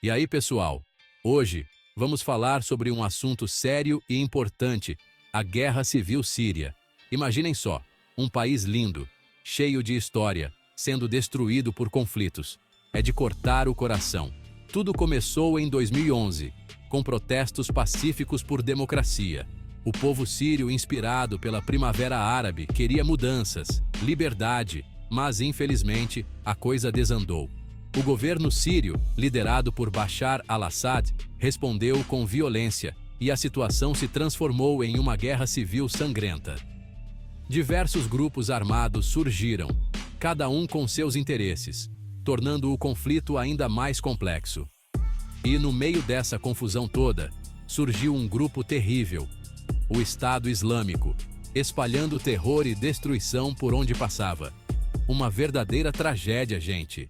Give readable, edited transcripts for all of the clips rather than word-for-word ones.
E aí, pessoal? Hoje vamos falar sobre um assunto sério e importante: a Guerra Civil Síria. Imaginem só, um país lindo, cheio de história, sendo destruído por conflitos. É de cortar o coração. Tudo começou em 2011, com protestos pacíficos por democracia. O povo sírio, inspirado pela Primavera Árabe, queria mudanças, liberdade, mas infelizmente a coisa desandou. O governo sírio, liderado por Bashar al-Assad, respondeu com violência e a situação se transformou em uma guerra civil sangrenta. Diversos grupos armados surgiram, cada um com seus interesses, tornando o conflito ainda mais complexo. E no meio dessa confusão toda, surgiu um grupo terrível, o Estado Islâmico, espalhando terror e destruição por onde passava. Uma verdadeira tragédia, gente.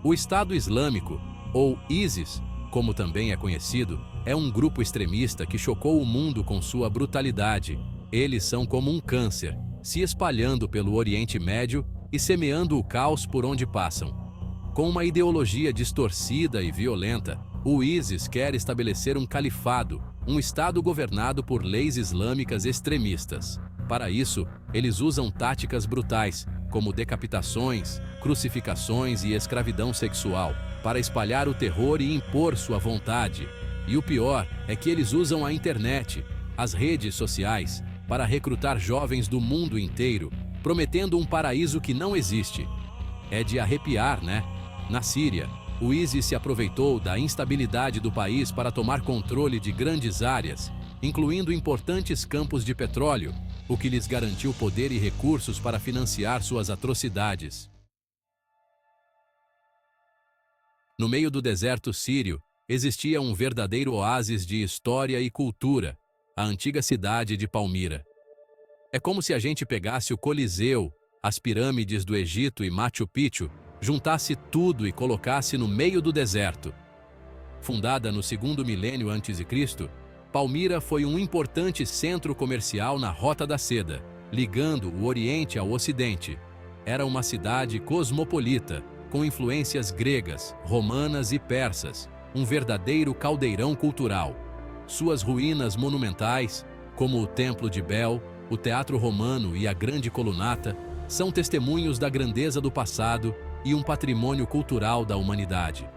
O Estado Islâmico, ou ISIS, como também é conhecido, é um grupo extremista que chocou o mundo com sua brutalidade. Eles são como um câncer, se espalhando pelo Oriente Médio e semeando o caos por onde passam. Com uma ideologia distorcida e violenta, o ISIS quer estabelecer um califado, um Estado governado por leis islâmicas extremistas. Para isso, eles usam táticas brutais, como decapitações, crucificações e escravidão sexual, para espalhar o terror e impor sua vontade. E o pior é que eles usam a internet, as redes sociais, para recrutar jovens do mundo inteiro, prometendo um paraíso que não existe. É de arrepiar, né? Na Síria, o ISIS se aproveitou da instabilidade do país para tomar controle de grandes áreas, incluindo importantes campos de petróleo, o que lhes garantiu poder e recursos para financiar suas atrocidades. No meio do deserto sírio, existia um verdadeiro oásis de história e cultura, a antiga cidade de Palmira. É como se a gente pegasse o Coliseu, as pirâmides do Egito e Machu Picchu, juntasse tudo e colocasse no meio do deserto. Fundada no 2º milênio a.C., Palmira foi um importante centro comercial na Rota da Seda, ligando o Oriente ao Ocidente. Era uma cidade cosmopolita, com influências gregas, romanas e persas, um verdadeiro caldeirão cultural. Suas ruínas monumentais, como o Templo de Bel, o Teatro Romano e a Grande Colunata, são testemunhos da grandeza do passado e um patrimônio cultural da humanidade.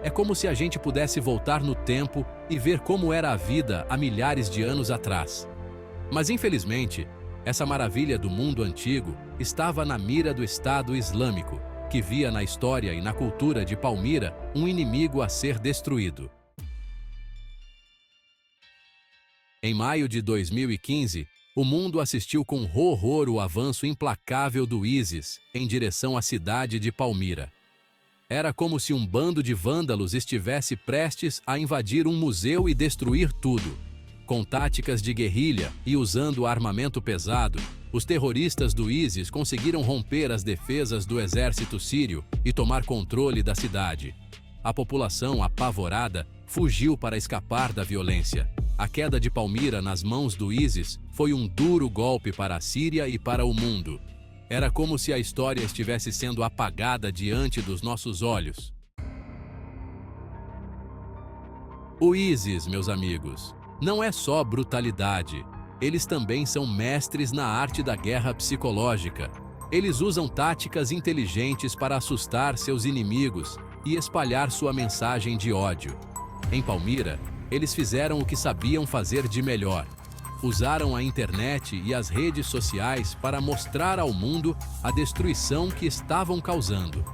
É como se a gente pudesse voltar no tempo e ver como era a vida há milhares de anos atrás. Mas infelizmente, essa maravilha do mundo antigo estava na mira do Estado Islâmico, que via na história e na cultura de Palmira um inimigo a ser destruído. Em maio de 2015, o mundo assistiu com horror o avanço implacável do ISIS em direção à cidade de Palmira. Era como se um bando de vândalos estivesse prestes a invadir um museu e destruir tudo. Com táticas de guerrilha e usando armamento pesado, os terroristas do ISIS conseguiram romper as defesas do exército sírio e tomar controle da cidade. A população, apavorada, fugiu para escapar da violência. A queda de Palmira nas mãos do ISIS foi um duro golpe para a Síria e para o mundo. Era como se a história estivesse sendo apagada diante dos nossos olhos. O ISIS, meus amigos, não é só brutalidade. Eles também são mestres na arte da guerra psicológica. Eles usam táticas inteligentes para assustar seus inimigos e espalhar sua mensagem de ódio. Em Palmira, eles fizeram o que sabiam fazer de melhor. Usaram a internet e as redes sociais para mostrar ao mundo a destruição que estavam causando.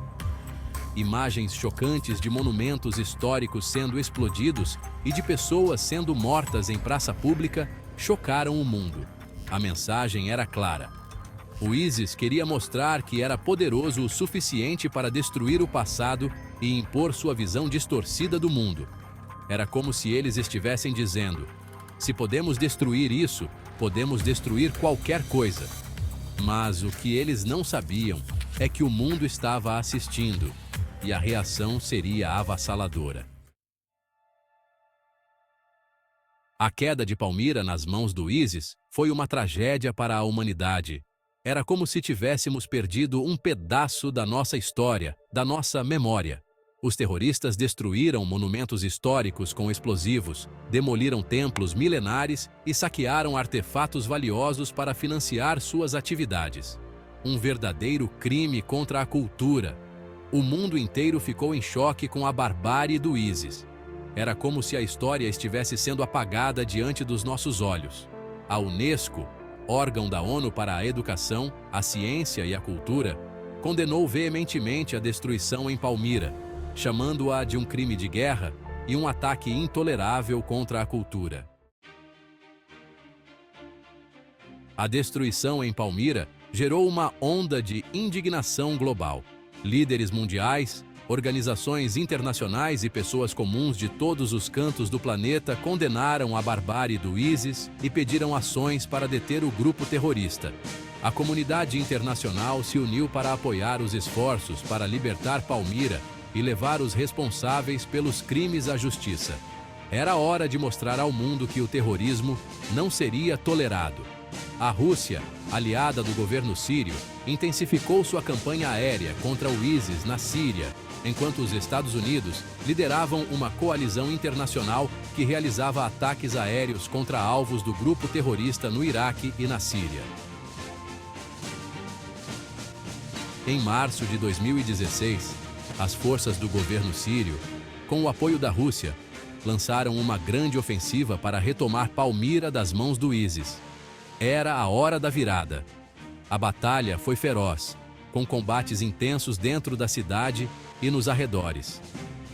Imagens chocantes de monumentos históricos sendo explodidos e de pessoas sendo mortas em praça pública chocaram o mundo. A mensagem era clara. O ISIS queria mostrar que era poderoso o suficiente para destruir o passado e impor sua visão distorcida do mundo. Era como se eles estivessem dizendo: se podemos destruir isso, podemos destruir qualquer coisa. Mas o que eles não sabiam é que o mundo estava assistindo e a reação seria avassaladora. A queda de Palmira nas mãos do ISIS foi uma tragédia para a humanidade. Era como se tivéssemos perdido um pedaço da nossa história, da nossa memória. Os terroristas destruíram monumentos históricos com explosivos, demoliram templos milenares e saquearam artefatos valiosos para financiar suas atividades. Um verdadeiro crime contra a cultura. O mundo inteiro ficou em choque com a barbárie do ISIS. Era como se a história estivesse sendo apagada diante dos nossos olhos. A Unesco, órgão da ONU para a Educação, a Ciência e a Cultura, condenou veementemente a destruição em Palmira, chamando-a de um crime de guerra e um ataque intolerável contra a cultura. A destruição em Palmira gerou uma onda de indignação global. Líderes mundiais, organizações internacionais e pessoas comuns de todos os cantos do planeta condenaram a barbárie do ISIS e pediram ações para deter o grupo terrorista. A comunidade internacional se uniu para apoiar os esforços para libertar Palmira e levar os responsáveis pelos crimes à justiça. Era hora de mostrar ao mundo que o terrorismo não seria tolerado. A Rússia, aliada do governo sírio, intensificou sua campanha aérea contra o ISIS na Síria, enquanto os Estados Unidos lideravam uma coalizão internacional que realizava ataques aéreos contra alvos do grupo terrorista no Iraque e na Síria. Em março de 2016, as forças do governo sírio, com o apoio da Rússia, lançaram uma grande ofensiva para retomar Palmira das mãos do ISIS. Era a hora da virada. A batalha foi feroz, com combates intensos dentro da cidade e nos arredores.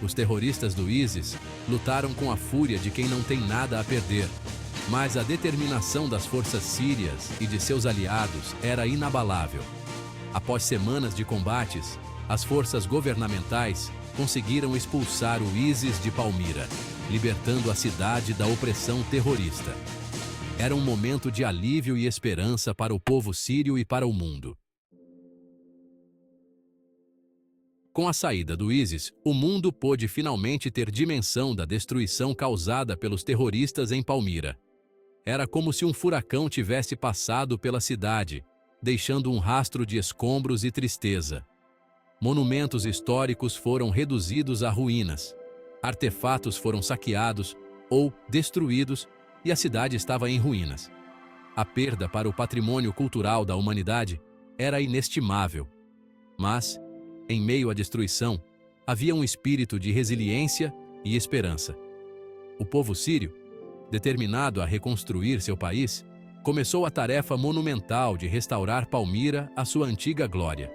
Os terroristas do ISIS lutaram com a fúria de quem não tem nada a perder, mas a determinação das forças sírias e de seus aliados era inabalável. Após semanas de combates, as forças governamentais conseguiram expulsar o ISIS de Palmira, libertando a cidade da opressão terrorista. Era um momento de alívio e esperança para o povo sírio e para o mundo. Com a saída do ISIS, o mundo pôde finalmente ter dimensão da destruição causada pelos terroristas em Palmira. Era como se um furacão tivesse passado pela cidade, deixando um rastro de escombros e tristeza. Monumentos históricos foram reduzidos a ruínas, artefatos foram saqueados ou destruídos e a cidade estava em ruínas. A perda para o patrimônio cultural da humanidade era inestimável. Mas, em meio à destruição, havia um espírito de resiliência e esperança. O povo sírio, determinado a reconstruir seu país, começou a tarefa monumental de restaurar Palmira à sua antiga glória.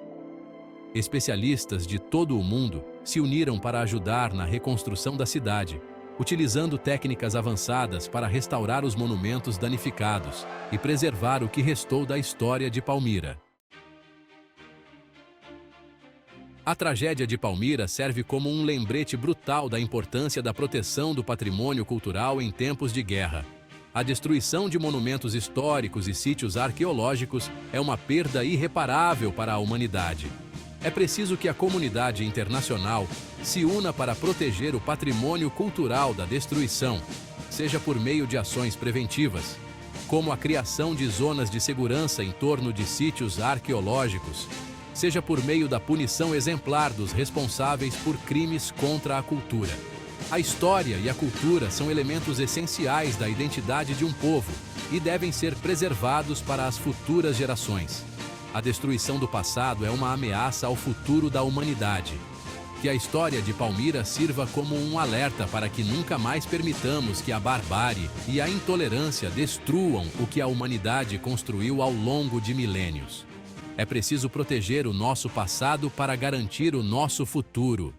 Especialistas de todo o mundo se uniram para ajudar na reconstrução da cidade, utilizando técnicas avançadas para restaurar os monumentos danificados e preservar o que restou da história de Palmira. A tragédia de Palmira serve como um lembrete brutal da importância da proteção do patrimônio cultural em tempos de guerra. A destruição de monumentos históricos e sítios arqueológicos é uma perda irreparável para a humanidade. É preciso que a comunidade internacional se una para proteger o patrimônio cultural da destruição, seja por meio de ações preventivas, como a criação de zonas de segurança em torno de sítios arqueológicos, seja por meio da punição exemplar dos responsáveis por crimes contra a cultura. A história e a cultura são elementos essenciais da identidade de um povo e devem ser preservados para as futuras gerações. A destruição do passado é uma ameaça ao futuro da humanidade. Que a história de Palmira sirva como um alerta para que nunca mais permitamos que a barbárie e a intolerância destruam o que a humanidade construiu ao longo de milênios. É preciso proteger o nosso passado para garantir o nosso futuro.